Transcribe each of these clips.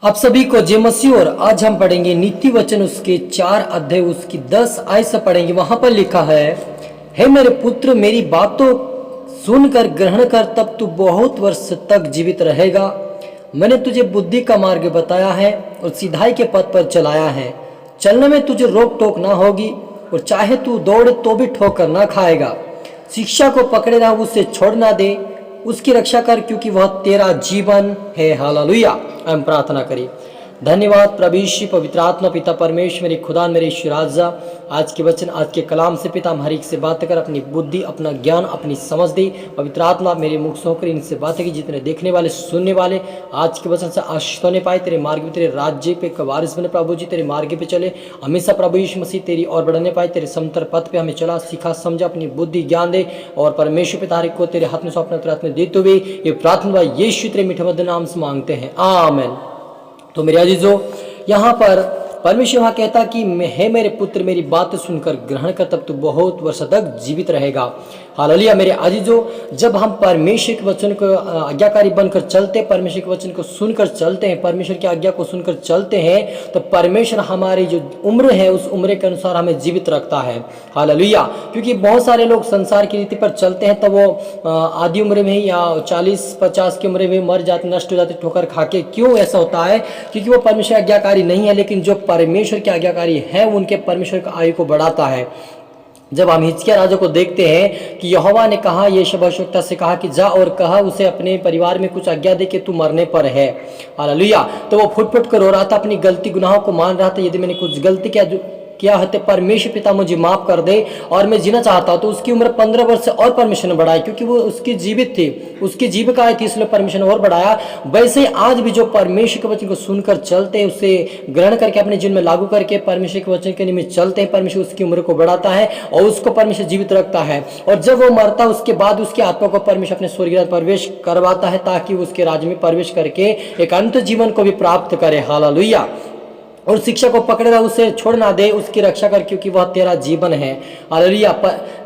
आप सभी को जय मसीह। और आज हम पढ़ेंगे नीति वचन उसके 4 अध्याय उसकी 10 आयत से पढ़ेंगे। वहां पर लिखा है, हे मेरे पुत्र, मेरी बातों सुनकर ग्रहण कर, तब तू बहुत वर्ष तक जीवित रहेगा। मैंने तुझे बुद्धि का मार्ग बताया है और सिधाई के पथ पर चलाया है। चलने में तुझे रोक टोक ना होगी, और चाहे तू दौड़े तो भी ठोकर ना खाएगा। शिक्षा को पकड़े रह, उसे छोड़ ना दे, उसकी रक्षा कर, क्योंकि वह तेरा जीवन है। हालेलुया। हम प्रार्थना करें। धन्यवाद प्रभु यीशु, पवित्र आत्मा, पिता परमेश्वर, मेरे खुदा, मेरे ईश्वराजा, आज के वचन, आज के कलाम से पिता हम हर एक से बात कर, अपनी बुद्धि, अपना ज्ञान, अपनी समझ दे। पवित्र आत्मा मेरे मुख से होकर इनसे बातें की, जितने देखने वाले सुनने वाले आज के वचन से आशीष होने पाए, तेरे मार्ग में, तेरे राज्य पे वारिस बने प्रभु जी, तेरे मार्ग पे चले हमेशा प्रभु यीशु मसीह, तेरी और बढ़ने पाए, तेरे समतर पथ पे हमें चला सीखा समझा, अपनी बुद्धि ज्ञान दे। और परमेश्वर पिता हर एक को तेरे हाथ में सौंपना, तेरे हाथ में देते हुए ये प्रार्थना यीशु तेरे मीठे मधुर नाम से मांगते हैं, आमीन। तो मेरे अजीजों, यहाँ पर परमेश्वर वहाँ कहता कि हे मेरे पुत्र, मेरी बात सुनकर ग्रहण कर, तब तू बहुत वर्ष तक जीवित रहेगा। हालेलुया। मेरे अजीजों, जब हम परमेश्वर के वचन को आज्ञाकारी बनकर चलते हैं, परमेश्वर के वचन को सुनकर चलते हैं, परमेश्वर की आज्ञा को सुनकर चलते हैं, तो परमेश्वर हमारी जो उम्र है उस उम्र के अनुसार हमें जीवित रखता है। हालेलुया। क्योंकि बहुत सारे लोग संसार की रीति पर चलते हैं, तो वो आधी उम्र में ही या 40-50 की उम्र में मर जाते, नष्ट हो जाते ठोकर खा के। क्यों ऐसा होता है? क्योंकि वो परमेश्वर आज्ञाकारी नहीं है। लेकिन जो परमेश्वर के आज्ञाकारी है, उनके परमेश्वर का आयु को बढ़ाता है। जब हम हिजकिय्याह राजा को देखते हैं कि यहोवा ने कहा, ये भविष्यवक्ता से कहा कि जा और कहा उसे अपने परिवार में कुछ आज्ञा दे कि तू मरने पर है। हालेलुया। तो वो फुट फुट कर रो रहा था, अपनी गलती गुनाहों को मान रहा था। यदि मैंने कुछ गलती किया है तो परमेश्वर पिता मुझे माफ कर दे और मैं जीना चाहता हूं। तो उसकी उम्र 15 वर्ष से और परमेश्वर ने बढ़ाई, क्योंकि वो उसकी जीवित थी, उसकी जीविका थी, इसलिए परमेश्वर ने और बढ़ाया। वैसे ही आज भी जो परमेश्वर के वचन को सुनकर चलते हैं, उसे ग्रहण करके अपने जीवन में लागू करके परमेश्वर के वचन के निमित्त चलते हैं, परमेश्वर उसकी उम्र को बढ़ाता है और उसको परमेश्वर जीवित रखता है। और जब वो मरता है, उसके बाद उसकी आत्मा को परमेश्वर अपने स्वर्ग में प्रवेश करवाता है, ताकि उसके राज्य में प्रवेश करके एक अंत जीवन को भी प्राप्त करे। हालेलुया। और शिक्षा को पकड़े रहा, उसे छोड़ ना दे, उसकी रक्षा कर, क्योंकि वह तेरा जीवन है। हालेलुया।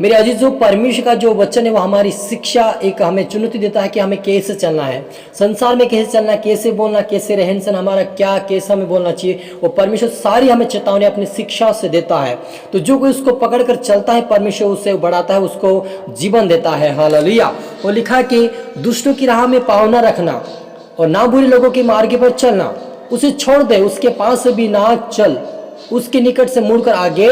मेरे अजीजों, परमेश्वर का जो वचन है वो हमारी शिक्षा एक हमें चुनौती देता है कि हमें कैसे चलना है, संसार में कैसे चलना है, कैसे बोलना, कैसे रहन सहन हमारा क्या, कैसा हमें बोलना चाहिए। वो परमेश्वर सारी हमें चेतावनी अपनी शिक्षा से देता है। तो जो कोई उसको पकड़ कर चलता है, परमेश्वर उसे बढ़ाता है, उसको जीवन देता है। हालेलुया। वो लिखा कि दुष्टों की राह में पाँव न रखना और ना बुरे लोगों के मार्ग पर चलना, उसे छोड़ दे, उसके पास से भी ना चल, उसके निकट से मुड़कर आगे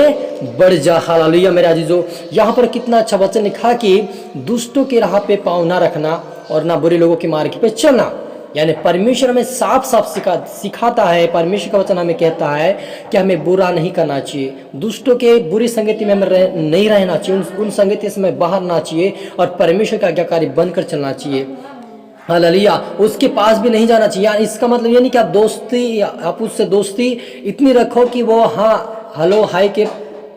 बढ़ जा। हालेलुया। मेरे अजीजों, यहाँ पर कितना अच्छा वचन लिखा कि दुष्टों की राह पे पाँव ना रखना और ना बुरे लोगों के मार्ग पे चलना। यानी परमेश्वर हमें साफ साफ सिखाता है, परमेश्वर का वचन हमें कहता है कि हमें बुरा नहीं करना चाहिए, दुष्टों के बुरी संगति में हमें नहीं रहना चाहिए, उन संगति से हमें बाहर ना चाहिए और परमेश्वर का आज्ञाकारी बनकर चलना चाहिए। हालेलुया। उसके पास भी नहीं जाना चाहिए। इसका मतलब ये नहीं कि आप उससे दोस्ती इतनी रखो कि वो हाँ हेलो हाय के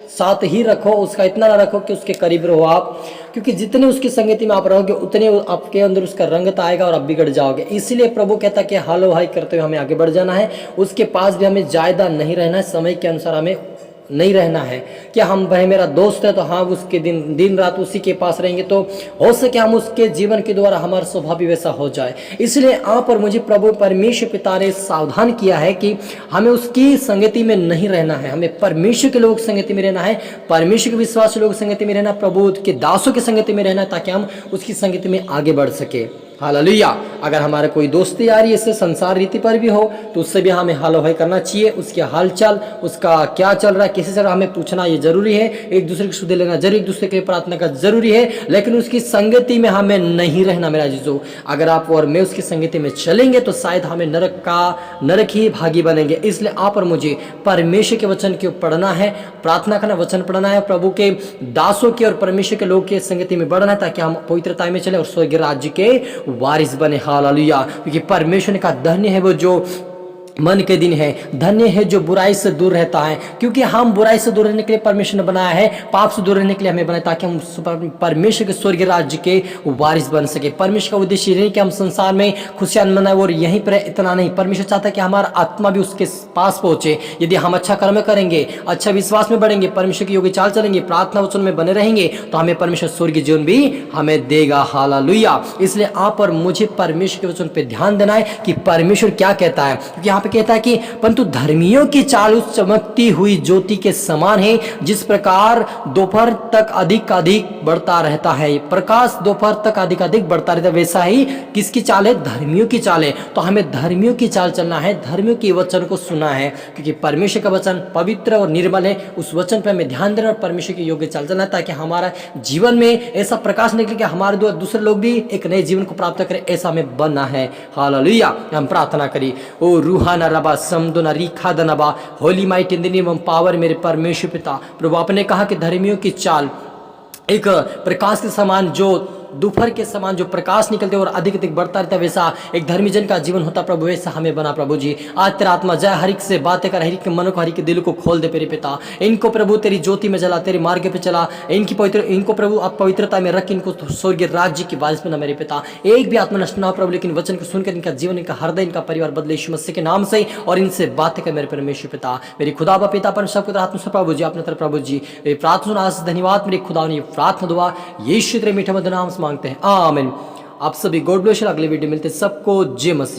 साथ ही रखो, उसका इतना ना रखो कि उसके करीब रहो आप, क्योंकि जितने उसकी संगति में आप रहोगे उतने आपके अंदर उसका रंगत आएगा और आप बिगड़ जाओगे। इसलिए प्रभु कहता है कि हालो हाय करते हुए हमें आगे बढ़ जाना है, उसके पास भी हमें ज्यादा नहीं रहना है, समय के अनुसार हमें नहीं रहना है। क्या हम भाई मेरा दोस्त है तो हाँ उसके दिन रात उसी के पास रहेंगे, तो हो सके हम उसके जीवन के द्वारा हमारा स्वभाव भी वैसा हो जाए। इसलिए आप और मुझे प्रभु परमेश्वर पिता ने सावधान किया है कि हमें उसकी संगति में नहीं रहना है, हमें परमेश्वर के लोग संगति में रहना है, परमेश्वर के विश्वास लोग संगति में रहना, प्रभु के दासों की संगति में रहना, ताकि हम उसकी संगति में आगे बढ़ सके। हालेलुया। अगर हमारा कोई दोस्ती यारी इससे संसार रीति पर भी हो तो उससे भी हमें हालो हाय करना चाहिए, उसके हालचाल, उसका क्या चल रहा है, किसी से हमें पूछना ये जरूरी है, एक दूसरे की सुध लेना जरूरी, एक दूसरे के प्रार्थना का जरूरी है, लेकिन उसकी संगति में हमें नहीं रहना। मेरा जीजो, अगर आप और मैं उसकी संगति में चलेंगे तो शायद हमें नरक ही भागी बनेंगे। इसलिए आप और मुझे परमेश्वर के वचन को पढ़ना है, प्रार्थना करना, वचन पढ़ना है, प्रभु के दासों की और परमेश्वर के लोग की संगति में बढ़ना है, ताकि हम पवित्रता में चले और स्वर्ग राज्य के वारिस बने। हालेलुया। क्योंकि परमेश्वर ने कहा धन्य है वो जो मन के दिन है, धन्य है जो बुराई से दूर रहता है, क्योंकि हम बुराई से दूर रहने के लिए परमेश्वर ने बनाया है, पाप से दूर रहने के लिए हमें बनाया, ताकि हम परमेश्वर के स्वर्ग राज्य के वारिस बन सके। परमेश्वर का उद्देश्य नहीं कि हम संसार में खुशियां मनाएं और यहीं पर इतना नहीं, परमेश्वर चाहता है कि हमारा आत्मा भी उसके पास पहुंचे। यदि हम अच्छा कर्म करेंगे, अच्छा विश्वास में बढ़ेंगे, परमेश्वर की योग्य चाल चलेंगे, प्रार्थना वचन में बने रहेंगे, तो हमें परमेश्वर स्वर्गीय जीवन भी हमें देगा। हालेलुया। इसलिए आप और मुझे परमेश्वर के वचन पे ध्यान देना है कि परमेश्वर क्या कहता है, क्योंकि यहाँ पे कहता है कि परंतु धर्मियों की चाल उस चमकती हुई ज्योति के समान है जिस प्रकार दोपहर तक अधिक बढ़ता रहता है। प्रकाश दोपहर तक अधिक बढ़ता रहता है, वैसा ही किसकी चाल है? धर्मियों की चाल है। तो हमें धर्मियों की चाल चलना है, धर्मियों के वचन को सुनना है, क्योंकि परमेश्वर का वचन पवित्र और निर्मल है। उस वचन पर हमें ध्यान देना और परमेश्वर के योग्य चाल चलना, ताकि हमारा जीवन में ऐसा प्रकाश निकले कि हमारे द्वारा दूसरे लोग भी एक नए जीवन को प्राप्त करें, ऐसा हमें बनना है। हालेलुया। हम प्रार्थना करी। ओ रूहाना रबा समदोना रीखा दनबा, holy might in the name of power, मेरे परमेश्वर पिता प्रभु, आपने कहा कि धर्मियों की चाल एक प्रकाश के समान, जो दोपहर के समान जो प्रकाश निकलते और अधिक बढ़ता रहता है, वैसा एक धर्मी जन का जीवन होता प्रभु, वैसा हमें बना प्रभु जी। आज तेरा आत्मा जाए, हर एक से बातें कर, हर एक के मन को, हर एक के दिल को खोल दे मेरे पिता। इनको प्रभु तेरी ज्योति में जला, तेरे मार्ग पे चला, इनको प्रभु आप पवित्रता में रख, इनको स्वर्गीय राज्य की वारिस बना मेरे पिता। एक भी आत्मा नष्ट ना हो प्रभु, लेकिन वचन को सुनकर इनका जीवन, इनका हृदय, इनका परिवार बदले यीशु मसीह के नाम से, और इनसे बातें कर मेरे परमेश्वर पिता। मेरी खुदा बा पिता पर सबको आत्मा से प्रभु जी, अपने तरफ प्रभु जी प्रार्थना आज धन्यवाद मेरे खुदा ने प्रार्थना दुआ यीशु तेरे मीठे मधुर नाम से मांगते हैं, आमीन। आप सभी गॉड ब्लेस। अगले वीडियो मिलते सबको जय मसीह।